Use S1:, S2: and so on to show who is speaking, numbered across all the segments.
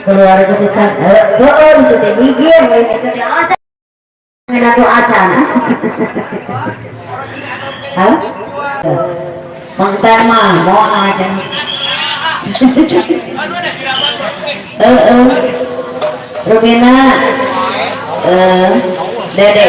S1: keluarga besar itu teh gigir itu teh ada menado acan hah konten mah mau acan Rubina dede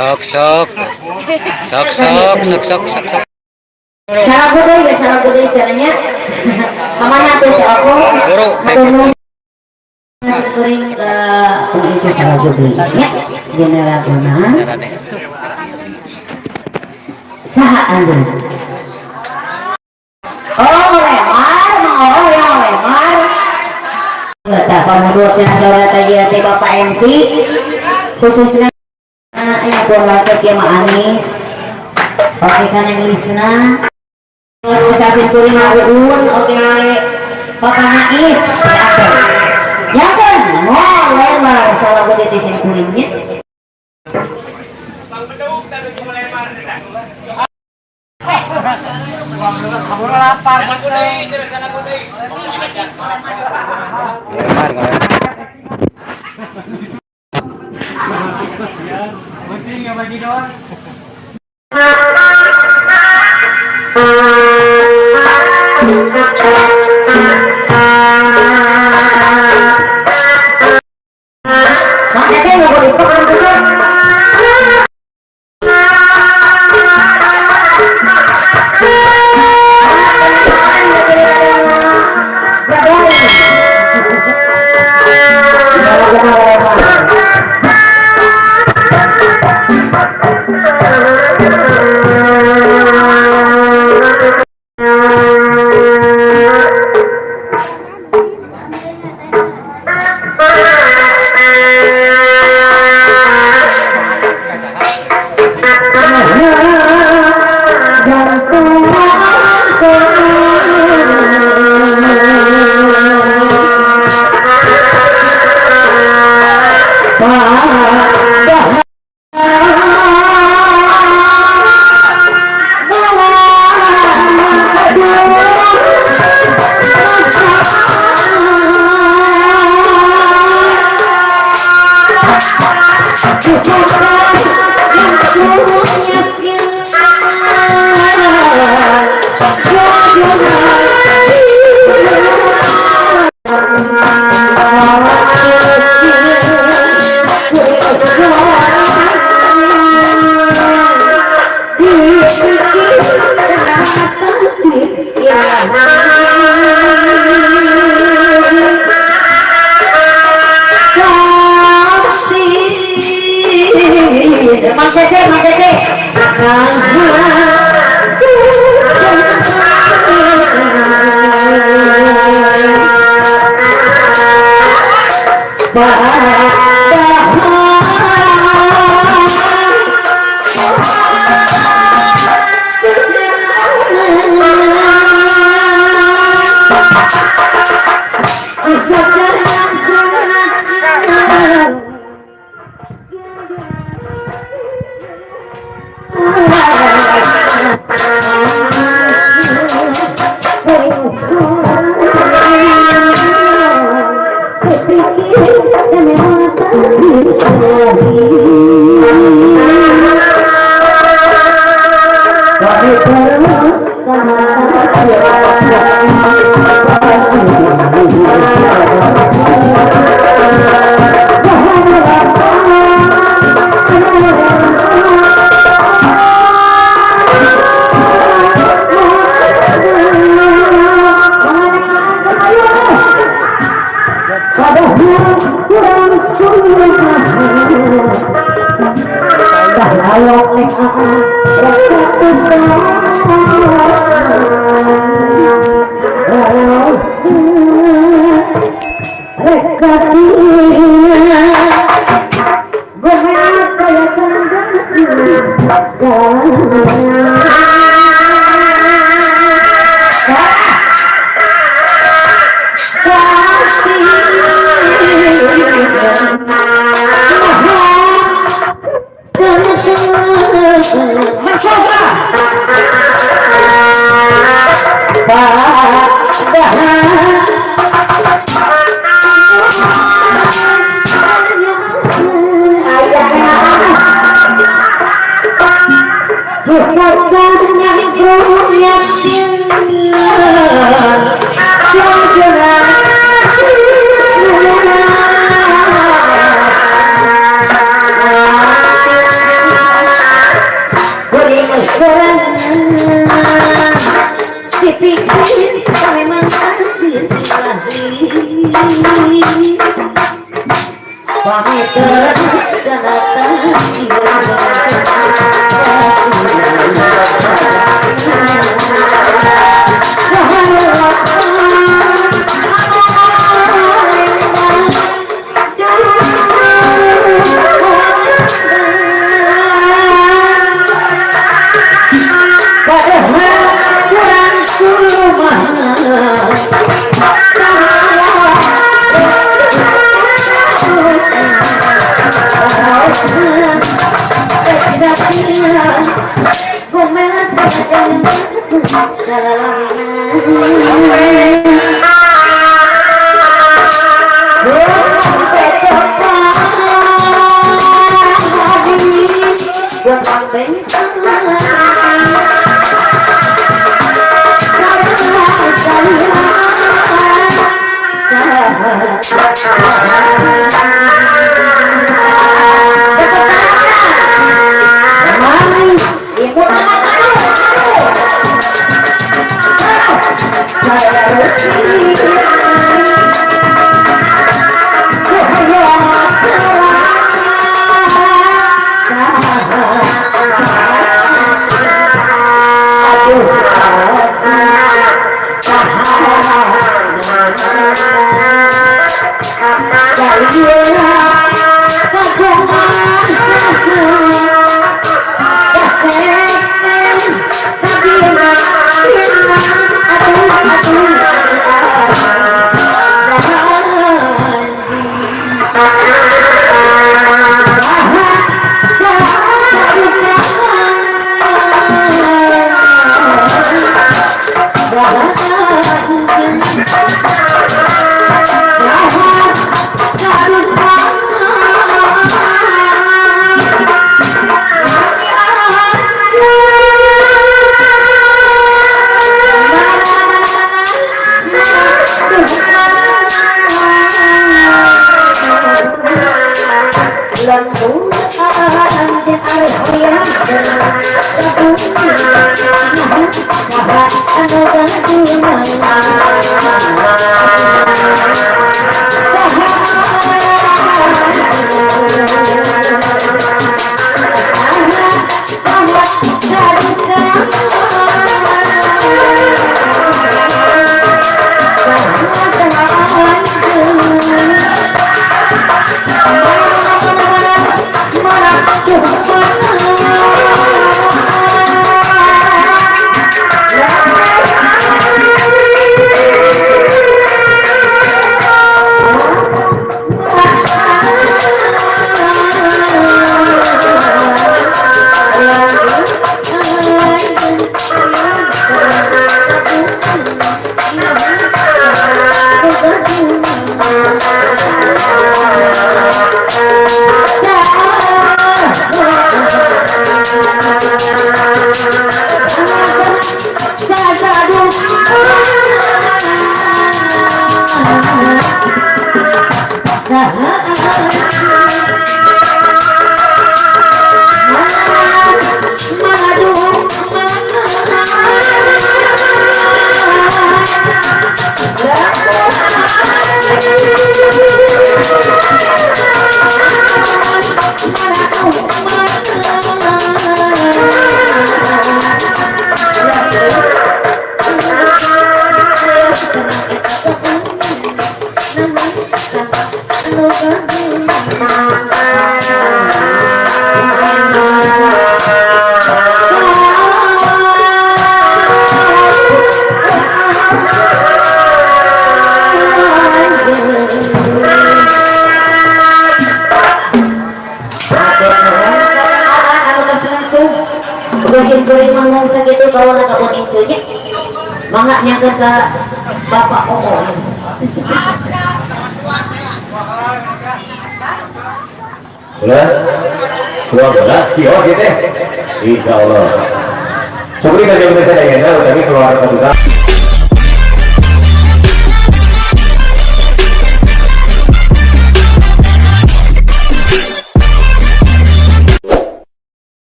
S2: sok
S1: salah gede caranya kemana tuh aku kuring ke itu salah gede ya general benar saha anda lemar tak pamudut sore teh Bapak MC khususnya ya bola cek mah Anis oke kan yang lisna sosialisasi kuring ngaruun oke Bapak Naif ya kan mau lemar salah gede di sini kuringnya Gusin ko rin mang sa gitu kalau nakapun incunya. Mangaknya kata bapak omong.
S2: Udah, dua belas, sih oh gitu. Insya Allah. Syukuri kan yang bisa saya tapi keluar kebuka.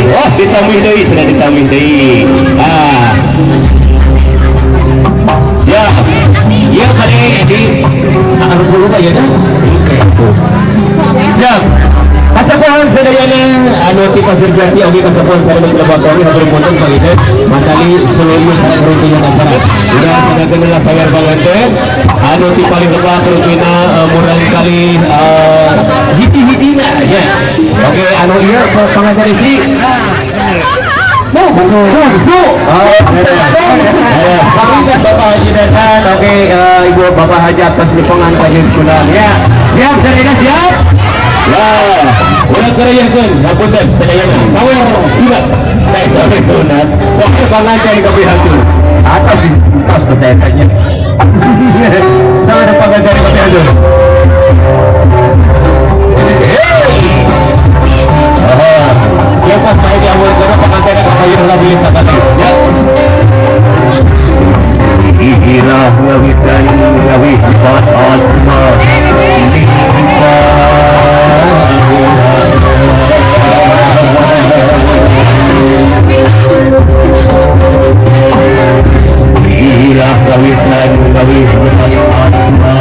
S2: Oh, ditambih deui, sudah ditambih deui. Siap. Ya kali ini harus dulu Pak ya dah. Siap. Kasapuan sadayana anu ti Pasir Jati oge kasapuan sareng Bakori hatur punten pangideun matali seluruh sareng runtunya acara. Udah sadakeun sayar banget anu ti paling lebat rupina murang kali hiji-hijina ya. Oke anu ieu pangajar istri. Bapak Haji datang. Oke Ibu Bapak Haji atas dukungan panjenengan kula ya. Siap sadayana siap. Lah, ulah kerjakan, ngapunten sadayana. Sawer sunat, naik sampai sunat. Sampai pangajar ke pihak itu. Atas saya tanya. Sawer pangajar ke pihak itu. Ya pas main di awal karena pengantin akan bayar lagi tadi. Ya. Bismillah ngawitan ngawih empat asma. Bismillah ngawitan ngawih empat asma.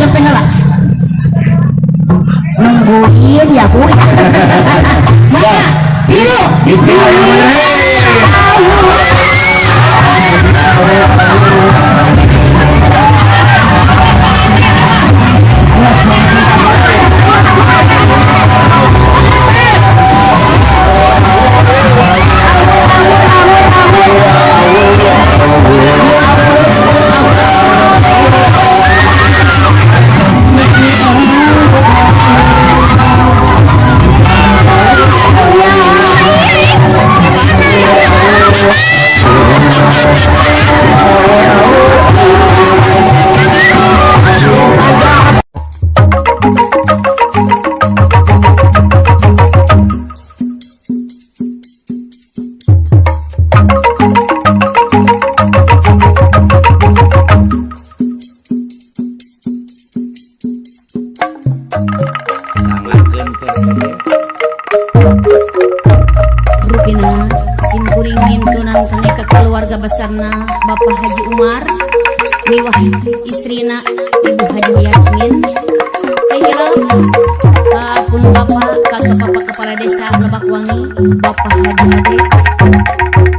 S1: sampai halas nungguin ya bu mana tilu Rupina simkuring hintunan kangge ke keluarga besarna Bapak Haji Umar miwah istrina Ibu Haji Yasmin pun Bapak kakak Bapak Kepala Desa Lebak Wangi Bapak Haji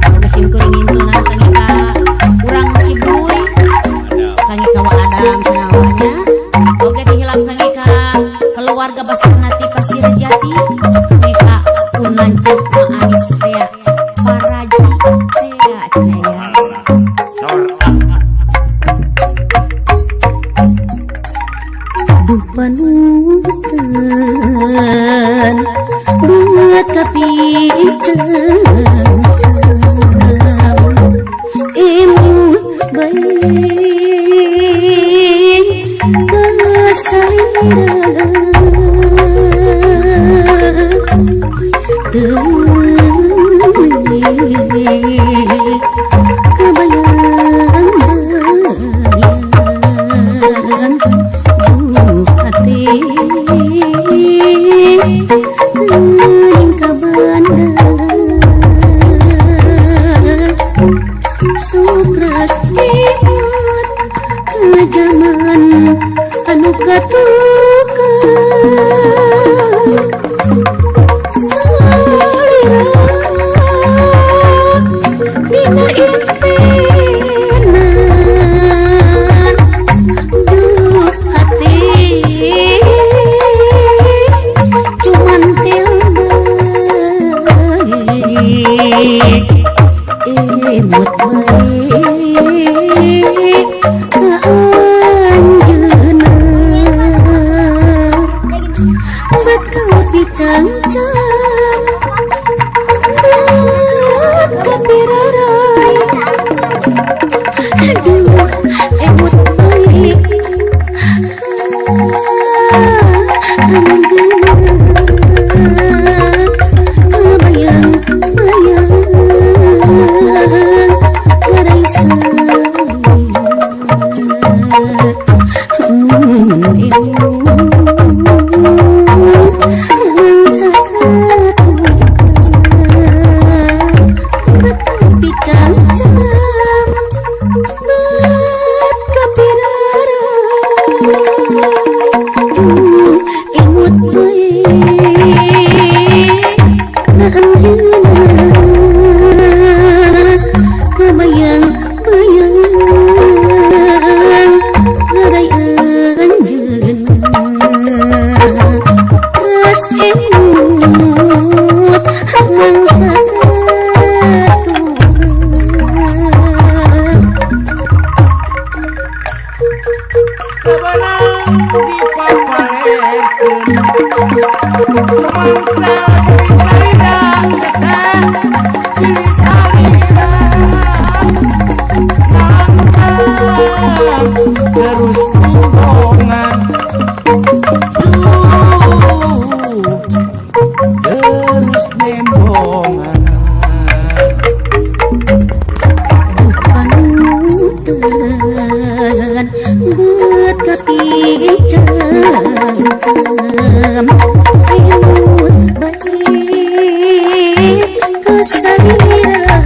S1: Ade simkuring hintunan kangge ka urang Cibui kangge ka Wak Adam sanawanya oge dihilang kangge ka keluarga besarna ti Pasir Jati kangge pun lanjut Anis Tea Paraji Tea Cenaya duh panutan buat kapiceng imut baik kasariran kebayang hati kabanda sukras imut ke zaman anu katukan salira dina impinan duh hati cuman tilbaik imut baik kaanjeuna bat kau picang-cang bat kapirarai aduh imut baik kaanjeuna bayang-bayang Raisa
S3: terus hubungan terus nembongan
S1: panutan buat kapiceng imut baik kesairan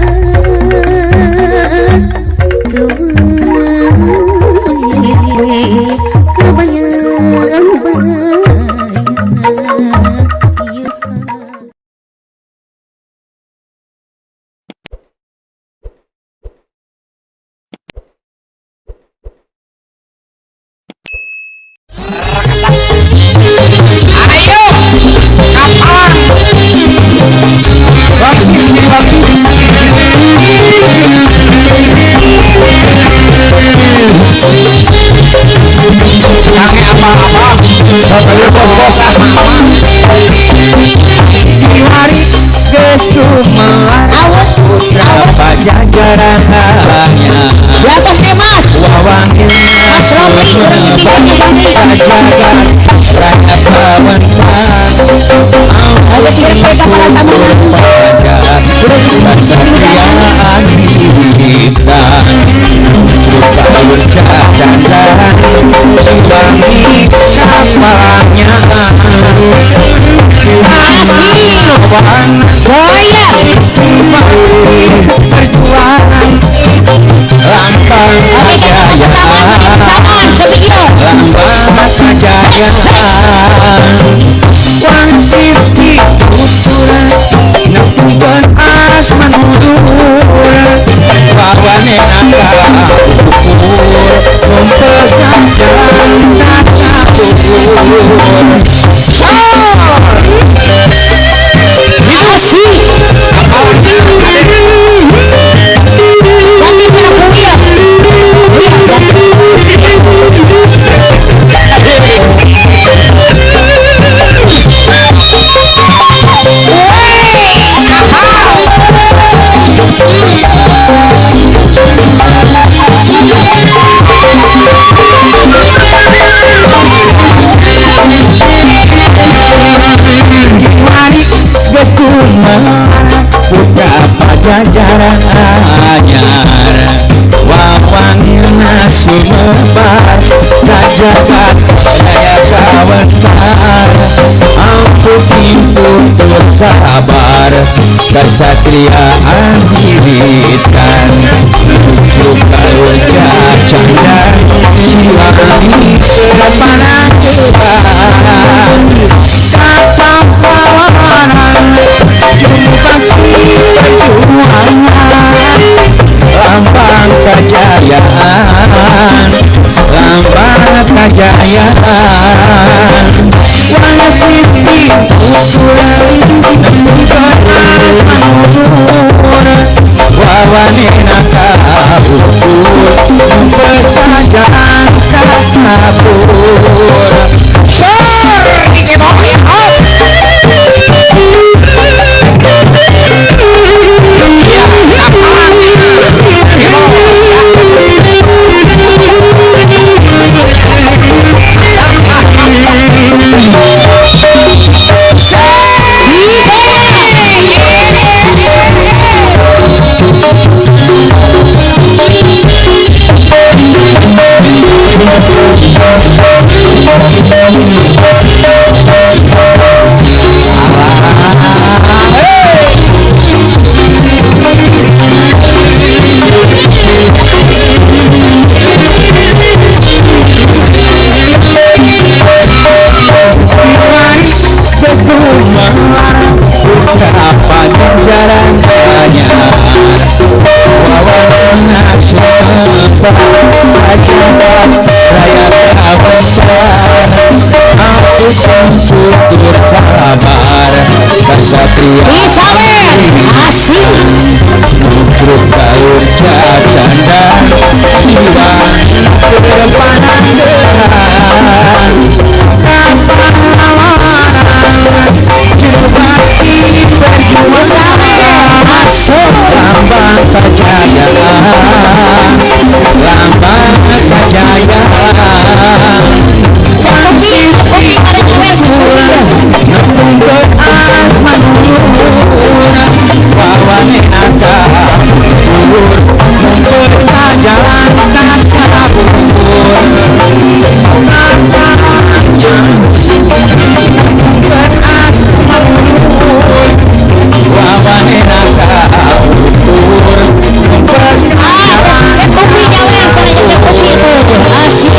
S2: bos-bos
S3: Kiwari geus tumelar putra pajajaran hanya
S1: Di atas nih mas.
S3: wawangin
S1: Mas Robi
S3: sajagat raya kawan
S1: Ada tiga sepeda para tamu.
S3: kesaktiaan hidupan suka bercanda simbangi kapalnya kawan
S1: Goya.
S3: perjuangan lambang
S1: Oke kita mau
S3: kejayaan
S1: bersama coba yo.
S3: lambang kejayaan wansiti uturan nepungkeun as manurur wawane nangka ukur mempesan jalan takabur
S1: Asik. Ganti pada Buya. Buya ganti.
S3: Kiwari geus tumelar putra pajajaran anyar wawangirna sumebar sajagat daya kawentar ampuh tutur sabar kesatriaan hiritan suka wajah canda siwangi kepanangkeran kapapawanan jumpati perjuangan lambang kejayaan lambang kejayaan wansiti uturan nepungkeun manurur wawane nangka ukur mempesan jalan takabur pajajaran anyar wawanan sumebar sajagat raya kawentar ampuh tutur sabar kesatria
S1: Asik.
S3: nugruk kauja canda siwang kepanangkeran kapawanan jubati perjuangan lambang kejayaan lambang kejayaan
S1: Kopi pada nyawer.
S3: nepungkeun as manurur wawane nangka ukur mempesan jalan takabur nepungkeun as manurur wawane nangka ukur mempesan jalan
S1: Cek kopi nyawer sana cek kopi itu. Asik.